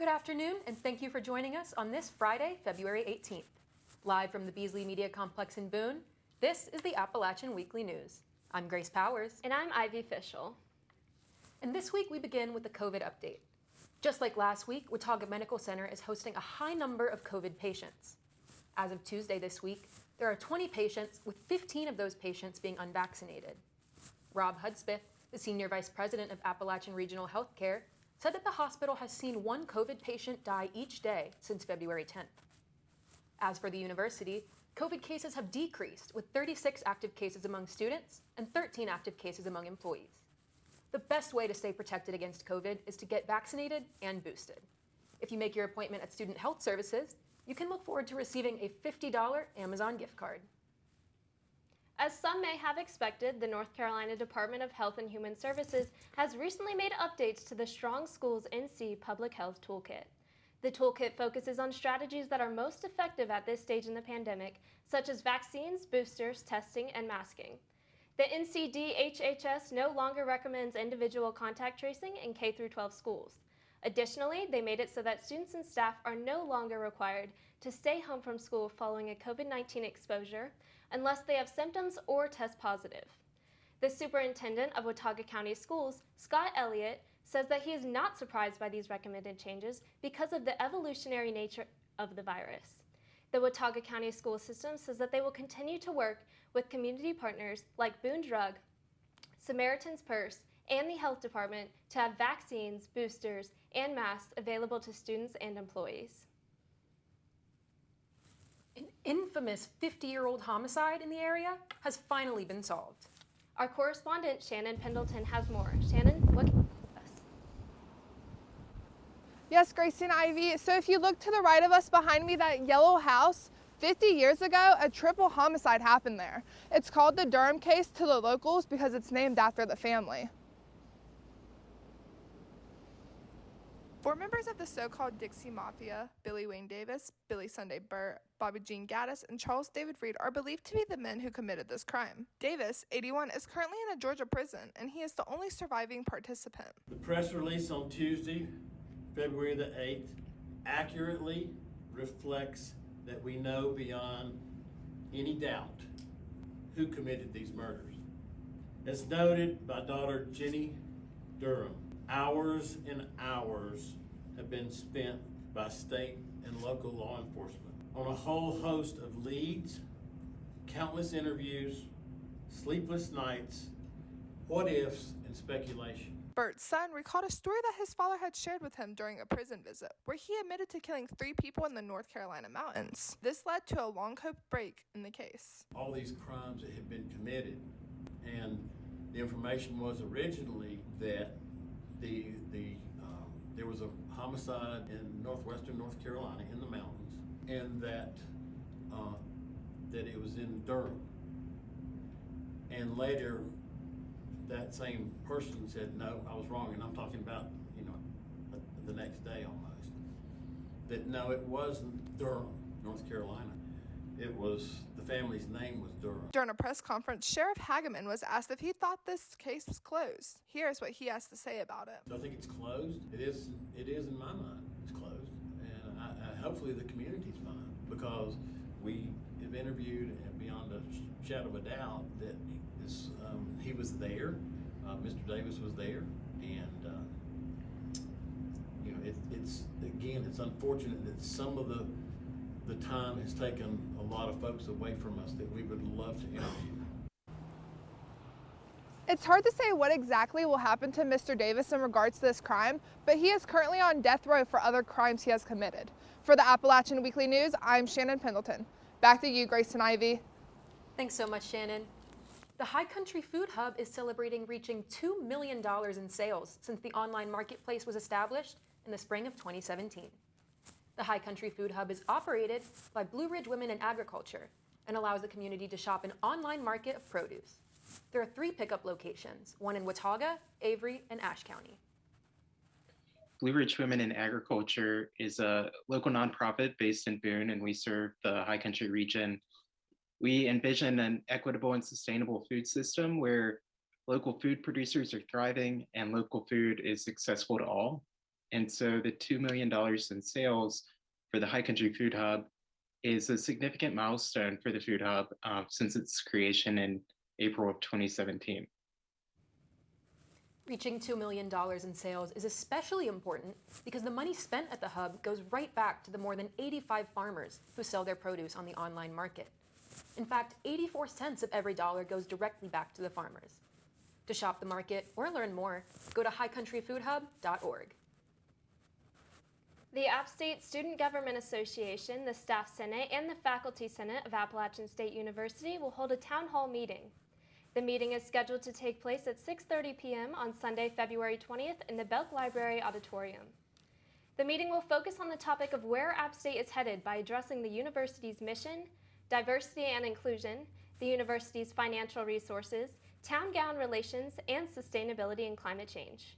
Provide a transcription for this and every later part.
Good afternoon, and thank you for joining us on this Friday, February 18th. Live from the Beasley Media Complex in Boone, this is the Appalachian Weekly News. I'm Grace Powers. And I'm Ivy Fischl. And this week we begin with the COVID update. Just like last week, Watauga Medical Center is hosting a high number of COVID patients. As of Tuesday this week, there are 20 patients, with 15 of those patients being unvaccinated. Rob Hudspeth, the Senior Vice President of Appalachian Regional Healthcare, said that the hospital has seen one COVID patient die each day since February 10th. As for the university, COVID cases have decreased, with 36 active cases among students and 13 active cases among employees. The best way to stay protected against COVID is to get vaccinated and boosted. If you make your appointment at Student Health Services, you can look forward to receiving a $50 Amazon gift card. As some may have expected, the North Carolina Department of Health and Human Services has recently made updates to the Strong Schools NC Public Health Toolkit. The toolkit focuses on strategies that are most effective at this stage in the pandemic, such as vaccines, boosters, testing, and masking. The NCDHHS no longer recommends individual contact tracing in K-12 schools. Additionally, they made it so that students and staff are no longer required to stay home from school following a COVID-19 exposure unless they have symptoms or test positive. The superintendent of Watauga County Schools, Scott Elliott, says that he is not surprised by these recommended changes because of the evolutionary nature of the virus. The Watauga County School System says that they will continue to work with community partners like Boone Drug, Samaritan's Purse, and the Health Department to have vaccines, boosters, and masks available to students and employees. An infamous 50-year-old homicide in the area has finally been solved. Our correspondent, Shannon Pendleton, has more. Shannon, what can you tell us? Yes, Grace and Ivy. So if you look to the right of us behind me, that yellow house, 50 years ago, a triple homicide happened there. It's called the Durham case to the locals because it's named after the family. Four members of the so-called Dixie Mafia, Billy Wayne Davis, Billy Sunday Burt, Bobby Jean Gaddis, and Charles David Reed, are believed to be the men who committed this crime. Davis, 81, is currently in a Georgia prison, and he is the only surviving participant. The press release on Tuesday, February the 8th, accurately reflects that we know beyond any doubt who committed these murders. As noted by daughter Jenny Durham, hours and hours have been spent by state and local law enforcement on a whole host of leads, countless interviews, sleepless nights, what ifs, and speculation. Burt's son recalled a story that his father had shared with him during a prison visit, where he admitted to killing 3 people in the North Carolina mountains. This led to a long-hoped break in the case. All these crimes that had been committed, and the information was originally that there was a homicide in northwestern North Carolina in the mountains, and that it was in Durham. And later, that same person said, no, I was wrong, and I'm talking about, the next day almost, that no, it wasn't Durham, North Carolina. It was, the family's name was Durham. During a press conference, Sheriff Hageman was asked if he thought this case was closed. Here's what he has to say about it. So I think it's closed. It is in my mind, it's closed. And I hopefully the community's mind, because we have interviewed, and beyond a shadow of a doubt, that he was there, Mr. Davis was there, and it's unfortunate that some of the time has taken a lot of folks away from us that we would love to interview. It's hard to say what exactly will happen to Mr. Davis in regards to this crime, but he is currently on death row for other crimes he has committed. For the Appalachian Weekly News, I'm Shannon Pendleton. Back to you, Grace and Ivy. Thanks so much, Shannon. The High Country Food Hub is celebrating reaching $2 million in sales since the online marketplace was established in the spring of 2017. The High Country Food Hub is operated by Blue Ridge Women in Agriculture and allows the community to shop an online market of produce. There are 3 pickup locations, one in Watauga, Avery, and Ashe County. Blue Ridge Women in Agriculture is a local nonprofit based in Boone, and we serve the High Country region. We envision an equitable and sustainable food system where local food producers are thriving and local food is accessible to all. And so the $2 million in sales for the High Country Food Hub is a significant milestone for the Food Hub since its creation in April of 2017. Reaching $2 million in sales is especially important because the money spent at the hub goes right back to the more than 85 farmers who sell their produce on the online market. In fact, 84 cents of every dollar goes directly back to the farmers. To shop the market or learn more, go to highcountryfoodhub.org. The App State Student Government Association, the Staff Senate, and the Faculty Senate of Appalachian State University will hold a town hall meeting. The meeting is scheduled to take place at 6:30 p.m. on Sunday, February 20th in the Belk Library Auditorium. The meeting will focus on the topic of where App State is headed by addressing the university's mission, diversity and inclusion, the university's financial resources, town-gown relations, and sustainability and climate change.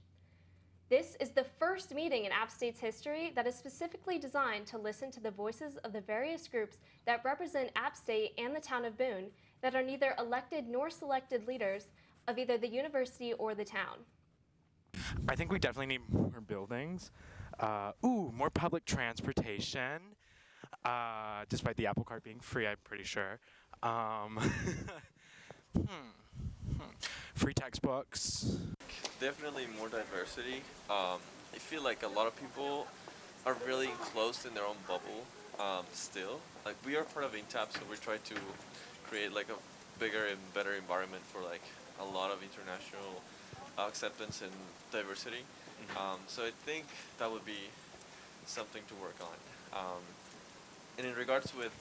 This is the first meeting in App State's history that is specifically designed to listen to the voices of the various groups that represent App State and the town of Boone that are neither elected nor selected leaders of either the university or the town. I think we definitely need more buildings. More public transportation, despite the Apple Cart being free, I'm pretty sure. Free textbooks. Definitely more diversity. I feel like a lot of people are really enclosed in their own bubble still. Like, we are part of INTAP, so we try to create like a bigger and better environment for like a lot of international acceptance and diversity. So I think that would be something to work on. And in regards with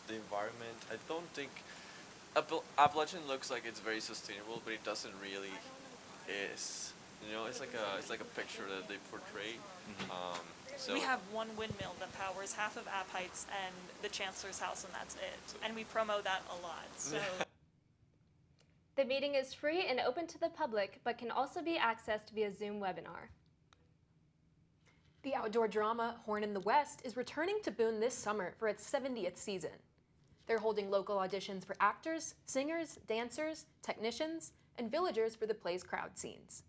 the environment, I don't think Appalachian looks like it's very sustainable, but it doesn't really is. You know, it's like a picture that they portray. So we have one windmill that powers half of App Heights and the Chancellor's house, and that's it. And we promo that a lot. So The meeting is free and open to the public, but can also be accessed via Zoom webinar. The outdoor drama Horn in the West is returning to Boone this summer for its 70th season. They're holding local auditions for actors, singers, dancers, technicians, and villagers for the play's crowd scenes.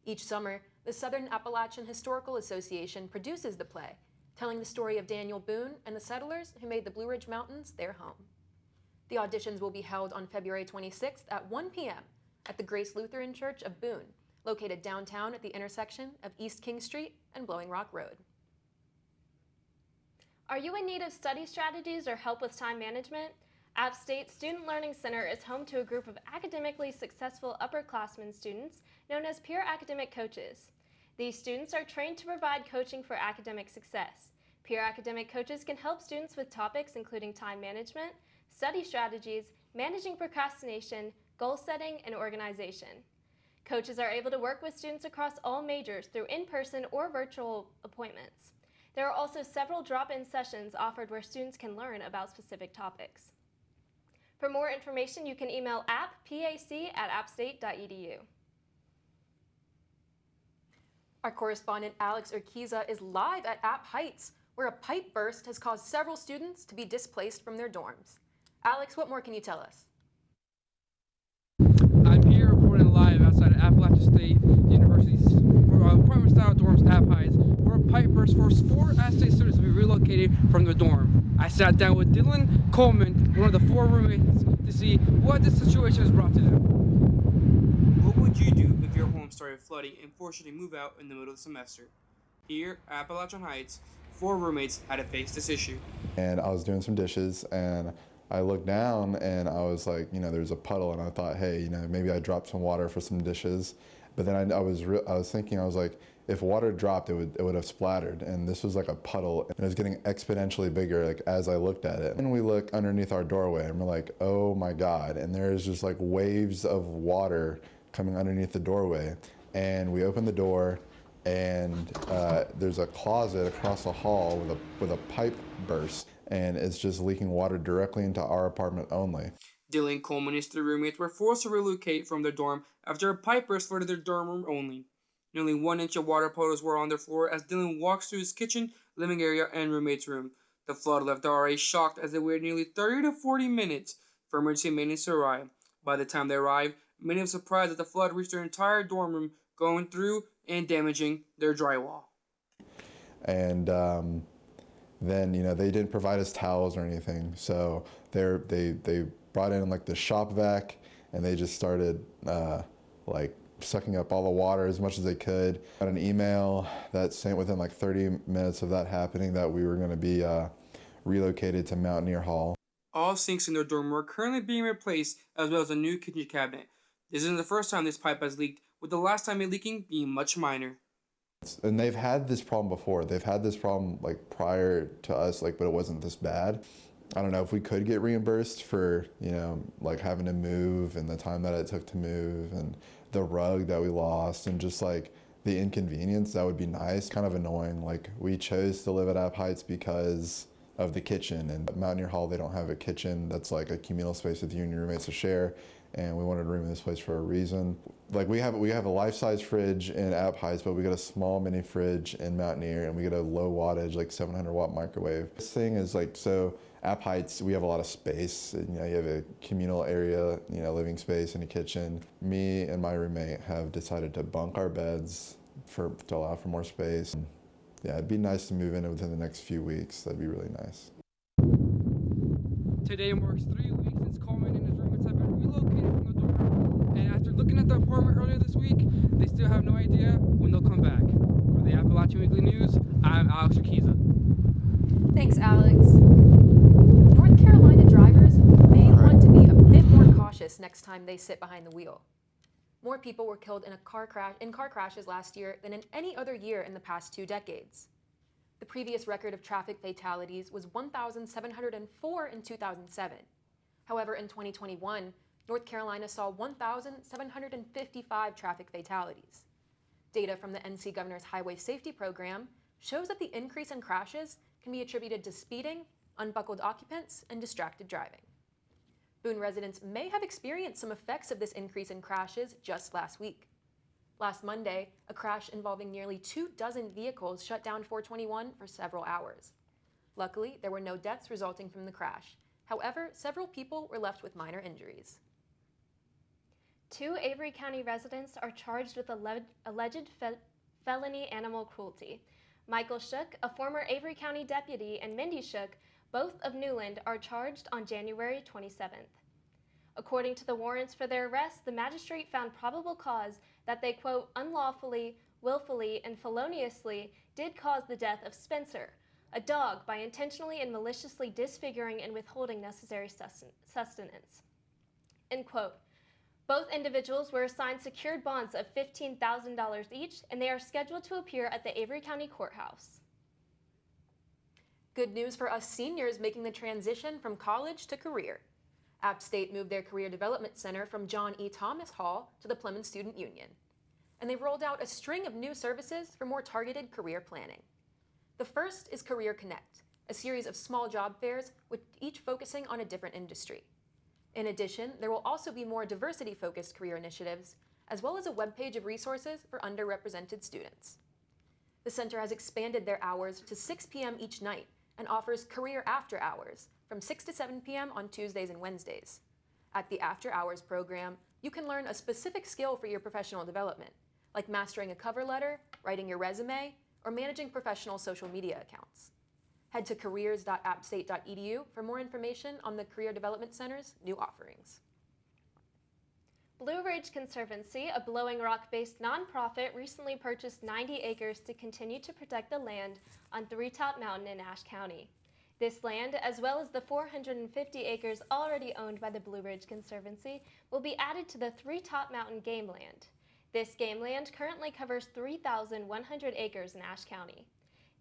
Each summer, the Southern Appalachian Historical Association produces the play, telling the story of Daniel Boone and the settlers who made the Blue Ridge Mountains their home. The auditions will be held on February 26th at 1 p.m. at the Grace Lutheran Church of Boone, located downtown at the intersection of East King Street and Blowing Rock Road. Are you in need of study strategies or help with time management? App State Student Learning Center is home to a group of academically successful upperclassmen students known as peer academic coaches. These students are trained to provide coaching for academic success. Peer academic coaches can help students with topics including time management, study strategies, managing procrastination, goal setting, and organization. Coaches are able to work with students across all majors through in-person or virtual appointments. There are also several drop-in sessions offered where students can learn about specific topics. For more information, you can email appac@appstate.edu. Our correspondent Alex Urquiza is live at App Heights, where a pipe burst has caused several students to be displaced from their dorms. Alex, what more can you tell us? I'm here reporting live outside of Appalachian State University's apartment-style dorms in App Heights, where a pipe burst forced 4 App State students to be relocated from their dorm. I sat down with Dylan Coleman, one of the 4 roommates, to see what the situation has brought to them. What would you do if your home started flooding and forced you to move out in the middle of the semester? Here at Appalachian Heights, 4 roommates had to face this issue. And I was doing some dishes, and I looked down and I was like, there's a puddle, and I thought, hey, maybe I dropped some water for some dishes. But then I was thinking, I was like, if water dropped, it would have splattered. And this was like a puddle, and it was getting exponentially bigger like as I looked at it. And we look underneath our doorway, and we're like, oh my God. And there's just like waves of water coming underneath the doorway. And we open the door, and there's a closet across the hall with a pipe burst, and it's just leaking water directly into our apartment only. Dylan Coleman and his 3 roommates were forced to relocate from their dorm after a pipe burst flooded their dorm room only. Nearly 1 inch of water puddles were on their floor as Dylan walks through his kitchen, living area, and roommate's room. The flood left the RA shocked as they waited nearly 30 to 40 minutes for emergency maintenance to arrive. By the time they arrived, many were surprised that the flood reached their entire dorm room, going through and damaging their drywall. And then, you know, they didn't provide us towels or anything. So they brought in like the shop vac, and they just started like sucking up all the water as much as they could. Got an email that sent within like 30 minutes of that happening that we were going to be relocated to Mountaineer Hall. All sinks in their dorm are currently being replaced, as well as a new kitchen cabinet. This isn't the first time this pipe has leaked, with the last time it leaking being much minor. And they've had this problem before. They've had this problem like prior to us, like, but it wasn't this bad. I don't know if we could get reimbursed for, you know, like having to move and the time that it took to move and the rug that we lost and just like the inconvenience. That would be nice. Kind of annoying. Like, we chose to live at App Heights because of the kitchen, and at Mountaineer Hall they don't have a kitchen that's like a communal space with you and your roommates to share, and we wanted a room in this place for a reason. Like, we have a life-size fridge in App Heights, but we got a small mini fridge in Mountaineer, and we get a low wattage, like 700 watt microwave. This thing is like, so App Heights, we have a lot of space, and, you know, you have a communal area, you know, living space and a kitchen. Me and my roommate have decided to bunk our beds to allow for more space. Yeah, it'd be nice to move in within the next few weeks. That'd be really nice. Today marks 3 weeks since Coleman and his roommates have been relocated from the dorm, and after looking at the apartment earlier this week, they still have no idea when they'll come back. For the Appalachian Weekly News, I'm Alex Urquiza. Thanks, Alex. North Carolina drivers may want to be a bit more cautious next time they sit behind the wheel. More people were killed in car crashes last year than in any other year in the past 2 decades. The previous record of traffic fatalities was 1,704 in 2007. However, in 2021, North Carolina saw 1,755 traffic fatalities. Data from the NC Governor's Highway Safety Program shows that the increase in crashes can be attributed to speeding, unbuckled occupants, and distracted driving. Boone residents may have experienced some effects of this increase in crashes just last week. Last Monday, a crash involving nearly 24 vehicles shut down 421 for several hours. Luckily, there were no deaths resulting from the crash. However, several people were left with minor injuries. 2 Avery County residents are charged with alleged felony animal cruelty. Michael Shook, a former Avery County deputy, and Mindy Shook, both of Newland, are charged on January 27th. According to the warrants for their arrest, the magistrate found probable cause that they, quote, unlawfully, willfully, and feloniously did cause the death of Spencer, a dog, by intentionally and maliciously disfiguring and withholding necessary sustenance, end quote. Both individuals were assigned secured bonds of $15,000 each, and they are scheduled to appear at the Avery County Courthouse. Good news for us seniors making the transition from college to career. App State moved their Career Development Center from John E. Thomas Hall to the Plymouth Student Union. And they've rolled out a string of new services for more targeted career planning. The first is Career Connect, a series of small job fairs with each focusing on a different industry. In addition, there will also be more diversity-focused career initiatives, as well as a webpage of resources for underrepresented students. The center has expanded their hours to 6 p.m. each night and offers career after hours from 6 to 7 p.m. on Tuesdays and Wednesdays. At the After Hours program, you can learn a specific skill for your professional development, like mastering a cover letter, writing your resume, or managing professional social media accounts. Head to careers.appstate.edu for more information on the Career Development Center's new offerings. Blue Ridge Conservancy, a Blowing Rock-based nonprofit, recently purchased 90 acres to continue to protect the land on Three Top Mountain in Ashe County. This land, as well as the 450 acres already owned by the Blue Ridge Conservancy, will be added to the Three Top Mountain Game Land. This game land currently covers 3,100 acres in Ashe County.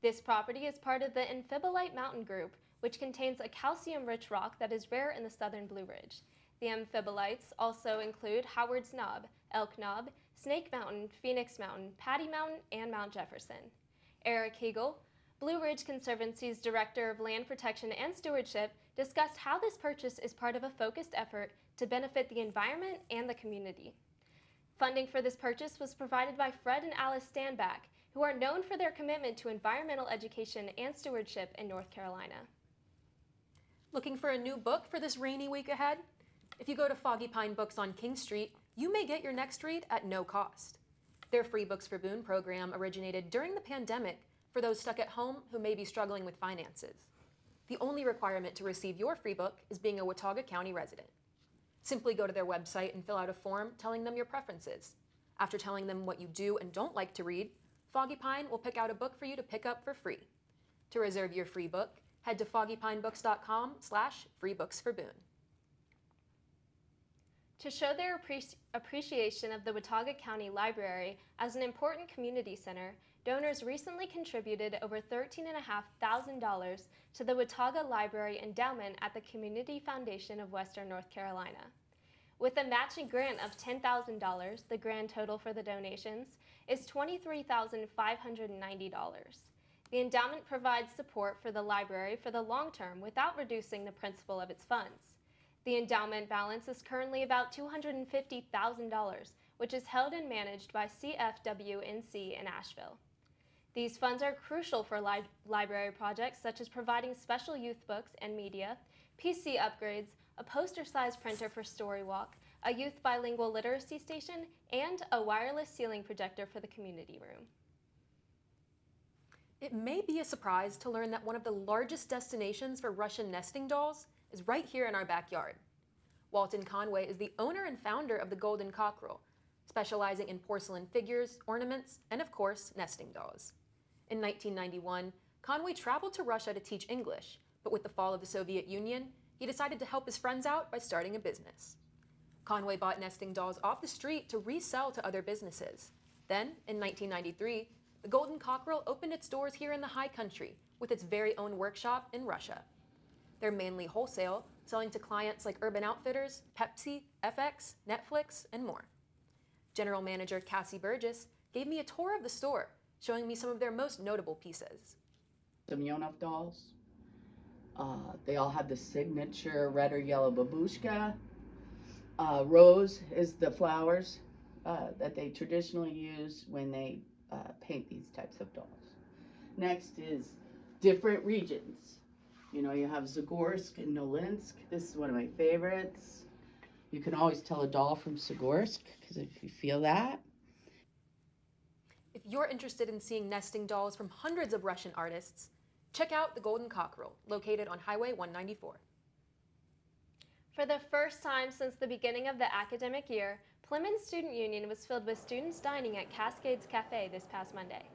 This property is part of the Amphibolite Mountain Group, which contains a calcium-rich rock that is rare in the southern Blue Ridge. The amphibolites also include Howard's Knob, Elk Knob, Snake Mountain, Phoenix Mountain, Patty Mountain, and Mount Jefferson. Eric Hegel, Blue Ridge Conservancy's Director of Land Protection and Stewardship, discussed how this purchase is part of a focused effort to benefit the environment and the community. Funding for this purchase was provided by Fred and Alice Standback, who are known for their commitment to environmental education and stewardship in North Carolina. Looking for a new book for this rainy week ahead? If you go to Foggy Pine Books on King Street, you may get your next read at no cost. Their Free Books for Boone program originated during the pandemic for for those stuck at home who may be struggling with finances. The only requirement to receive your free book is being a Watauga County resident. Simply go to their website and fill out a form telling them your preferences. After telling them what you do and don't like to read, Foggy Pine will pick out a book for you to pick up for free. To reserve your free book, head to foggypinebooks.com/freebooksforboone. To show their appreciation of the Watauga County Library as an important community center, donors recently contributed over $13,500 to the Watauga Library Endowment at the Community Foundation of Western North Carolina. With a matching grant of $10,000, the grand total for the donations is $23,590. The endowment provides support for the library for the long term without reducing the principal of its funds. The endowment balance is currently about $250,000, which is held and managed by CFWNC in Asheville. These funds are crucial for library projects such as providing special youth books and media, PC upgrades, a poster-sized printer for Storywalk, a youth bilingual literacy station, and a wireless ceiling projector for the community room. It may be a surprise to learn that one of the largest destinations for Russian nesting dolls is right here in our backyard. Walton Conway is the owner and founder of the Golden Cockrell, specializing in porcelain figures, ornaments, and of course, nesting dolls. In 1991, Conway traveled to Russia to teach English, but with the fall of the Soviet Union, he decided to help his friends out by starting a business. Conway bought nesting dolls off the street to resell to other businesses. Then, in 1993, the Golden Cockrell opened its doors here in the High Country with its very own workshop in Russia. They're mainly wholesale, selling to clients like Urban Outfitters, Pepsi, FX, Netflix, and more. General Manager Cassie Burgess gave me a tour of the store, showing me some of their most notable pieces. Semyonov dolls. They all have the signature red or yellow babushka. Rose is the flowers that they traditionally use when they paint these types of dolls. Next is different regions. You know, you have Zagorsk and Nolinsk. This is one of my favorites. You can always tell a doll from Zagorsk because if you feel that. If you're interested in seeing nesting dolls from hundreds of Russian artists, check out the Golden Cockrell, located on Highway 194. For the first time since the beginning of the academic year, Plymouth Student Union was filled with students dining at Cascades Cafe this past Monday.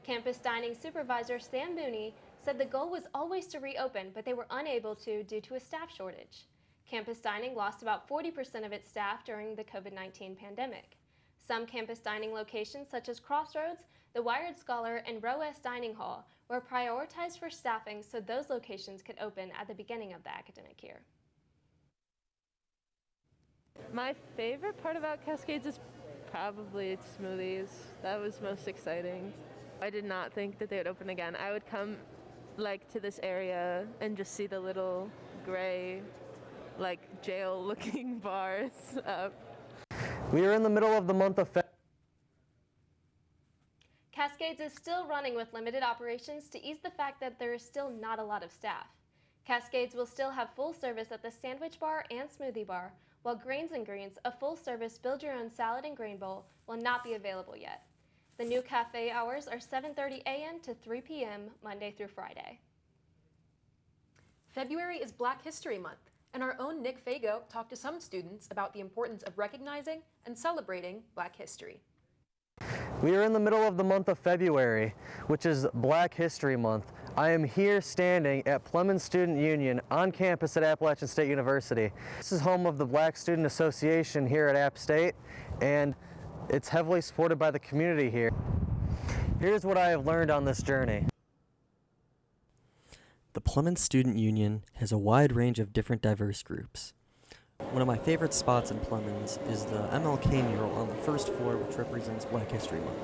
Campus dining supervisor Sam Boone said the goal was always to reopen, but they were unable to due to a staff shortage. Campus dining lost about 40% of its staff during the COVID-19 pandemic. Some campus dining locations, such as Crossroads, the Wired Scholar, and Row S Dining Hall, were prioritized for staffing so those locations could open at the beginning of the academic year. My favorite part about Cascades is probably Smoothies. That was most exciting. I did not think that they would open again. I would come to this area and just see the little gray, jail-looking bars up. We are in the middle of the month of February. Cascades is still running with limited operations to ease the fact that there is still not a lot of staff. Cascades will still have full service at the Sandwich Bar and Smoothie Bar, while Grains and Greens, a full-service build-your-own salad and grain bowl, will not be available yet. The new cafe hours are 7:30 a.m. to 3 p.m. Monday through Friday. February is Black History Month, and our own Nick Fago talked to some students about the importance of recognizing and celebrating Black history. We are in the middle of the month of February, which is Black History Month. I am here standing at Plymouth Student Union on campus at Appalachian State University. This is home of the Black Student Association here at App State, and it's heavily supported by the community here. Here's what I have learned on this journey. The Plymouth Student Union has a wide range of different diverse groups. One of my favorite spots in Plymouth is the MLK mural on the first floor, which represents Black History Month.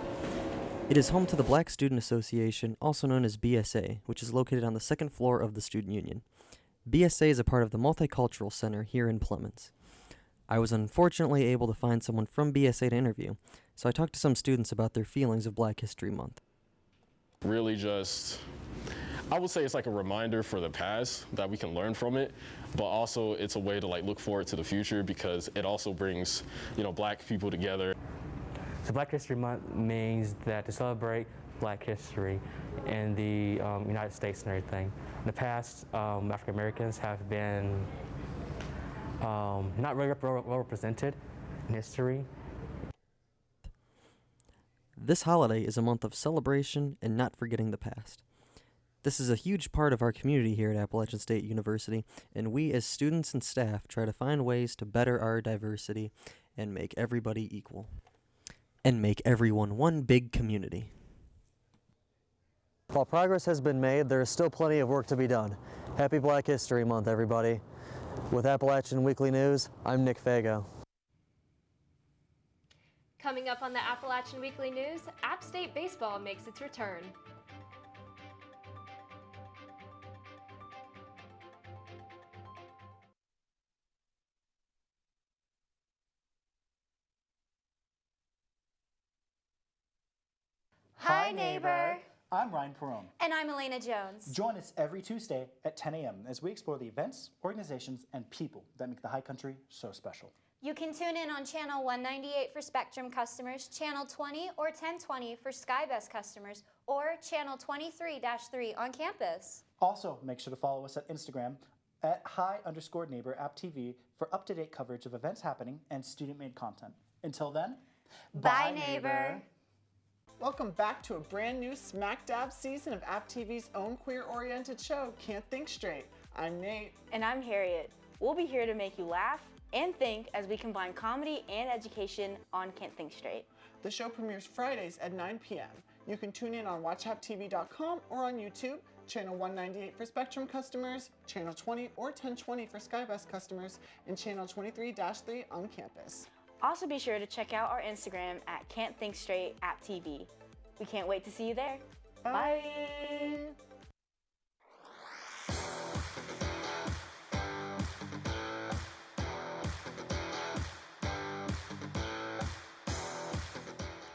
It is home to the Black Student Association, also known as BSA, which is located on the second floor of the Student Union. BSA is a part of the Multicultural Center here in Plymouth. I was unfortunately able to find someone from BSA to interview, so I talked to some students about their feelings of Black History Month. Really just, I would say it's like a reminder for the past that we can learn from it, but also it's a way to look forward to the future because it also brings, Black people together. So Black History Month means that to celebrate Black history in the United States and everything. In the past, African Americans have been not really well represented in history. This holiday is a month of celebration and not forgetting the past. This is a huge part of our community here at Appalachian State University, and we as students and staff try to find ways to better our diversity and make everybody equal. And make everyone one big community. While progress has been made, there is still plenty of work to be done. Happy Black History Month, everybody. With Appalachian Weekly News, I'm Nick Fago. Coming up on the Appalachian Weekly News, App State baseball makes its return. Hi, neighbor. I'm Ryan Perone. And I'm Elena Jones. Join us every Tuesday at 10 a.m. as we explore the events, organizations, and people that make the High Country so special. You can tune in on Channel 198 for Spectrum customers, Channel 20 or 1020 for SkyBest customers, or Channel 23-3 on campus. Also, make sure to follow us at Instagram at hi_neighborapptv for up-to-date coverage of events happening and student-made content. Until then, bye neighbor. Welcome back to a brand new smack dab season of App TV's own queer-oriented show, Can't Think Straight. I'm Nate. And I'm Harriet. We'll be here to make you laugh and think as we combine comedy and education on Can't Think Straight. The show premieres Fridays at 9 p.m. You can tune in on watchapptv.com or on YouTube, Channel 198 for Spectrum customers, Channel 20 or 1020 for SkyBest customers, and Channel 23-3 on campus. Also be sure to check out our Instagram at Can't Think Straight App TV. We can't wait to see you there. Bye.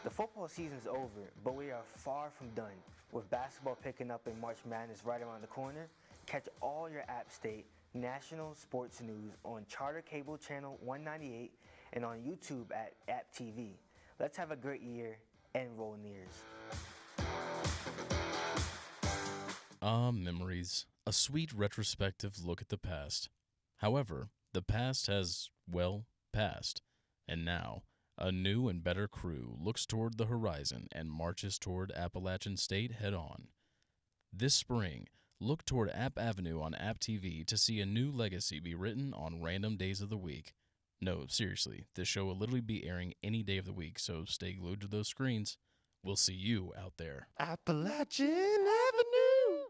The football season's over, but we are far from done. With basketball picking up and March Madness right around the corner, catch all your App State national sports news on Charter Cable Channel 198 and on YouTube at App TV. Let's have a great year and roll Nears. Memories. A sweet retrospective look at the past. However, the past has, well, passed. And now, a new and better crew looks toward the horizon and marches toward Appalachian State head-on. This spring, look toward App Avenue on App TV to see a new legacy be written on random days of the week. No, seriously, this show will literally be airing any day of the week, so stay glued to those screens. We'll see you out there. Appalachian Avenue!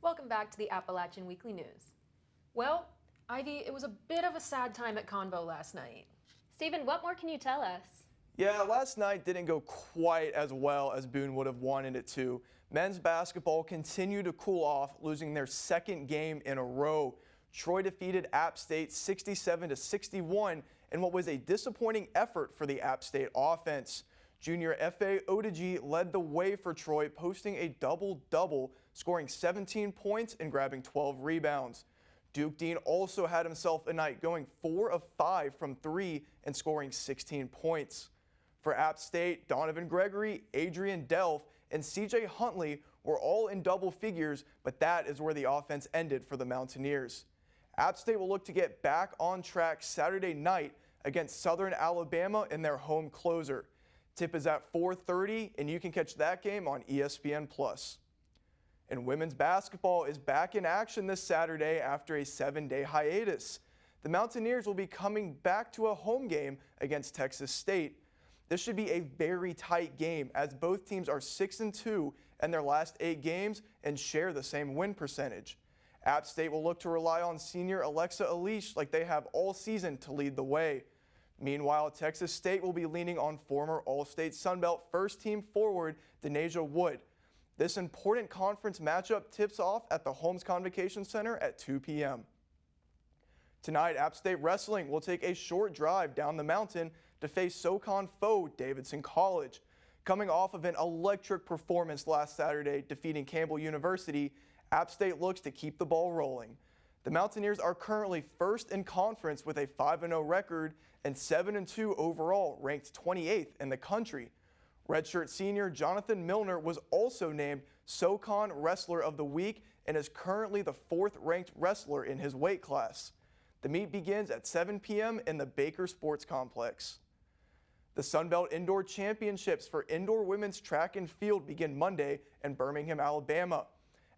Welcome back to the Appalachian Weekly News. Well, Ivy, it was a bit of a sad time at Convo last night. Stephen, what more can you tell us? Yeah, last night didn't go quite as well as Boone would have wanted it to. Men's basketball continued to cool off, losing their second game in a row. Troy defeated App State 67-61 in what was a disappointing effort for the App State offense. Junior F.A. Odeji led the way for Troy, posting a double-double, scoring 17 points and grabbing 12 rebounds. Duke Dean also had himself a night, going 4 of 5 from 3 and scoring 16 points. For App State, Donovan Gregory, Adrian Delph, and C.J. Huntley were all in double figures, but that is where the offense ended for the Mountaineers. App State will look to get back on track Saturday night against Southern Alabama in their home closer. Tip is at 4:30, and you can catch that game on ESPN+. And women's basketball is back in action this Saturday after a 7-day hiatus. The Mountaineers will be coming back to a home game against Texas State. This should be a very tight game as both teams are 6-2 in their last 8 games and share the same win percentage. App State will look to rely on senior Alexa Elish like they have all season to lead the way. Meanwhile, Texas State will be leaning on former All-State Sunbelt first-team forward Denasia Wood. This important conference matchup tips off at the Holmes Convocation Center at 2 p.m. Tonight, App State Wrestling will take a short drive down the mountain to face SoCon foe Davidson College. Coming off of an electric performance last Saturday defeating Campbell University, App State looks to keep the ball rolling. The Mountaineers are currently first in conference with a 5-0 record and 7-2 overall, ranked 28th in the country. Redshirt senior Jonathan Milner was also named SoCon Wrestler of the Week and is currently the 4th ranked wrestler in his weight class. The meet begins at 7 p.m. in the Baker Sports Complex. The Sunbelt Indoor Championships for indoor women's track and field begin Monday in Birmingham, Alabama.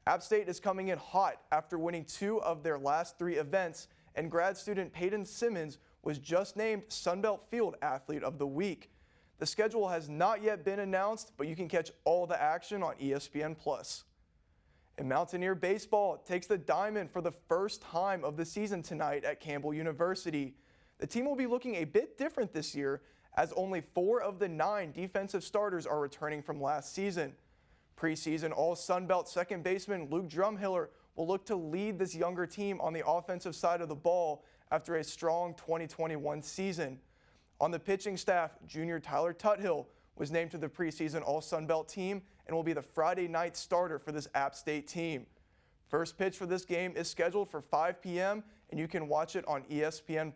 App State is coming in hot after winning 2 of their last 3 events, and grad student Peyton Simmons was just named Sunbelt Field Athlete of the Week. The schedule has not yet been announced, but you can catch all the action on ESPN+. And Mountaineer baseball takes the diamond for the first time of the season tonight at Campbell University. The team will be looking a bit different this year, as only 4 of the 9 defensive starters are returning from last season. Preseason All-Sunbelt second baseman Luke Drumhiller will look to lead this younger team on the offensive side of the ball after a strong 2021 season. On the pitching staff, junior Tyler Tuthill was named to the preseason All-Sunbelt team and will be the Friday night starter for this App State team. First pitch for this game is scheduled for 5 p.m. and you can watch it on ESPN+.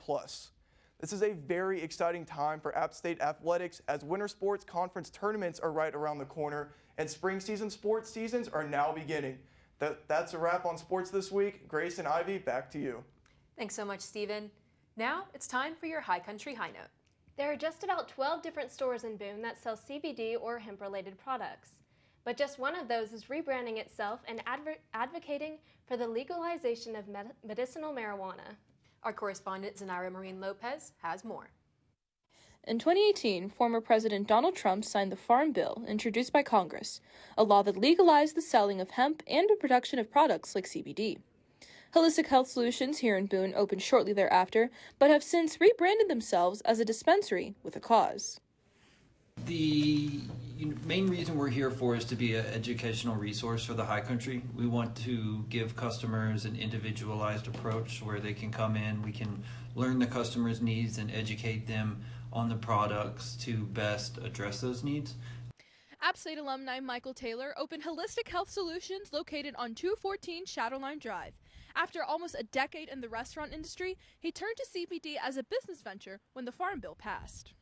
This is a very exciting time for App State athletics as winter sports conference tournaments are right around the corner and spring season sports seasons are now beginning. That's a wrap on sports this week. Grace and Ivy, back to you. Thanks so much, Stephen. Now it's time for your High Country High Note. There are just about 12 different stores in Boone that sell CBD or hemp-related products. But just one of those is rebranding itself and advocating for the legalization of medicinal marijuana. Our correspondent Zanara Marine Lopez has more. In 2018, former President Donald Trump signed the Farm Bill, introduced by Congress, a law that legalized the selling of hemp and the production of products like CBD. Holistic Health Solutions here in Boone opened shortly thereafter, but have since rebranded themselves as a dispensary with a cause. The main reason we're here for is to be an educational resource for the High Country. We want to give customers an individualized approach where they can come in, we can learn the customer's needs and educate them on the products to best address those needs. App State alumni Michael Taylor opened Holistic Health Solutions located on 214 Shadowline Drive. After almost a decade in the restaurant industry, he turned to CBD as a business venture when the Farm Bill passed.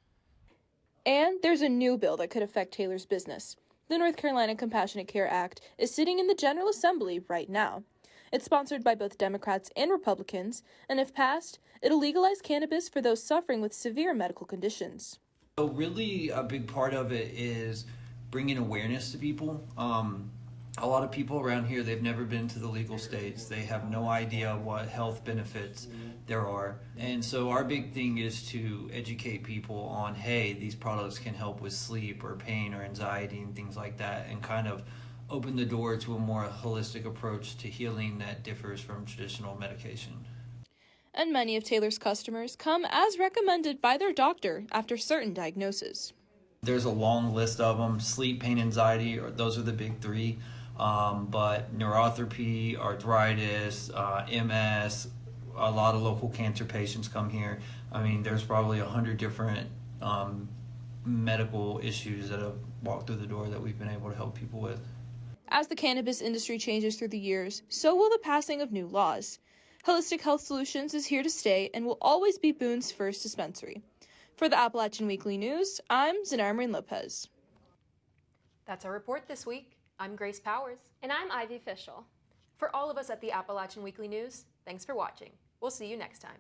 And there's a new bill that could affect Taylor's business. The North Carolina Compassionate Care Act is sitting in the General Assembly right now. It's sponsored by both Democrats and Republicans, and if passed, it'll legalize cannabis for those suffering with severe medical conditions. So really a big part of it is bringing awareness to people. A lot of people around here, they've never been to the legal states. They have no idea what health benefits there are. And so our big thing is to educate people on, hey, these products can help with sleep or pain or anxiety and things like that, and kind of open the door to a more holistic approach to healing that differs from traditional medication. And many of Taylor's customers come as recommended by their doctor after certain diagnoses. There's a long list of them. Sleep, pain, anxiety, those are the big 3. But neuropathy, arthritis, MS, a lot of local cancer patients come here. I mean, there's probably 100 different medical issues that have walked through the door that we've been able to help people with. As the cannabis industry changes through the years, so will the passing of new laws. Holistic Health Solutions is here to stay and will always be Boone's first dispensary. For the Appalachian Weekly News, I'm Zanara Marine Lopez. That's our report this week. I'm Grace Powers. And I'm Ivy Fischl. For all of us at the Appalachian Weekly News, thanks for watching. We'll see you next time.